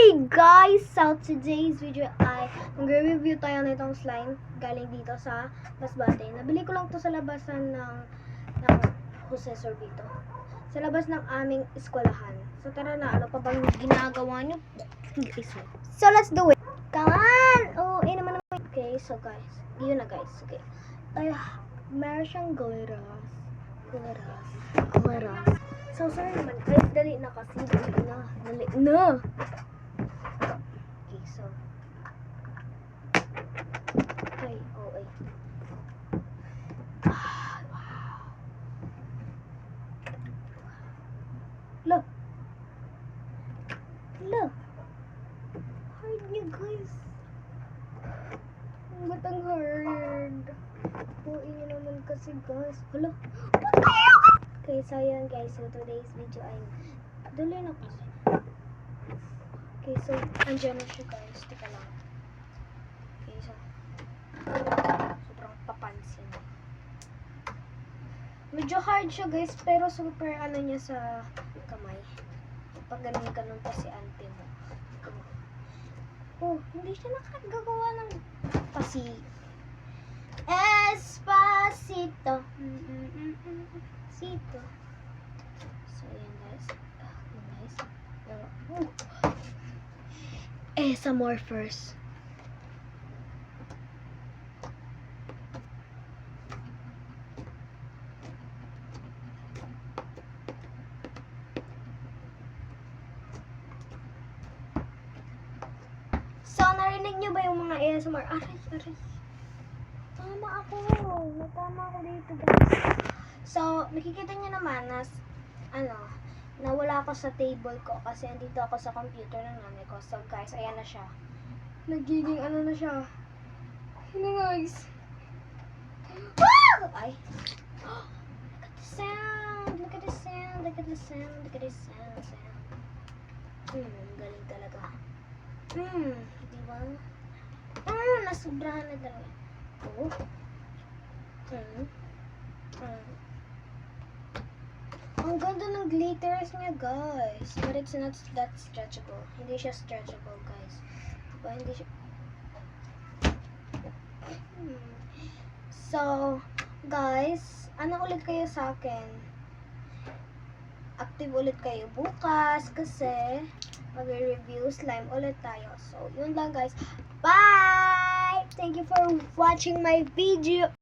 Hey guys! So today's video ay magre-review tayo nitong slime galing dito sa Masbate. Nabili ko lang to sa labasan ng Jose Sorbito. Sa labas ng aming eskwelahan. So tara na, ano pa bang ginagawa nyo? So let's do it! Come on! Oh, naman naman. Okay, so guys, yun na guys. Okay. Ay, meron siyang glitters. So sorry naman guys, dali na kasi. Dali na. Okay, so. Ay, oh, ay. Wow. Look. Hard niya guys. Ba't ang hard? Puin niyo naman kasi guys. Hala. Okay, so yun guys. So today's video ay dali na kasi. Okay, so andyan na siya guys. Teka lang. Okay, so sobrang papansin. Medyo hard siya guys, pero super ano niya sa kamay. Pag ganun pa si auntie mo. Oh, hindi siya nakagagawa ng Espacito. Sito. So, yan guys. Some more first. So, narinig nyo ba yung mga ASMR? Aray. Natama ako dito guys. So, nakikita nyo naman na, nawala ako sa table ko kasi andito ako sa computer ng nanay ko. So, guys, ayan na siya. Nagiging na siya. Ano guys? Ah! Ay. Look at the sound. Galing talaga. Diba? Nasubrahan na talaga. Oh. Ang ganda ng glitters niya, guys. But it's not that stretchable. Hindi siya stretchable, guys. Diba? Hindi siya... So, guys, ano ulit kayo sa akin? Active ulit kayo bukas kasi mag-review slime ulit tayo. So, yun lang guys. Bye! Thank you for watching my video.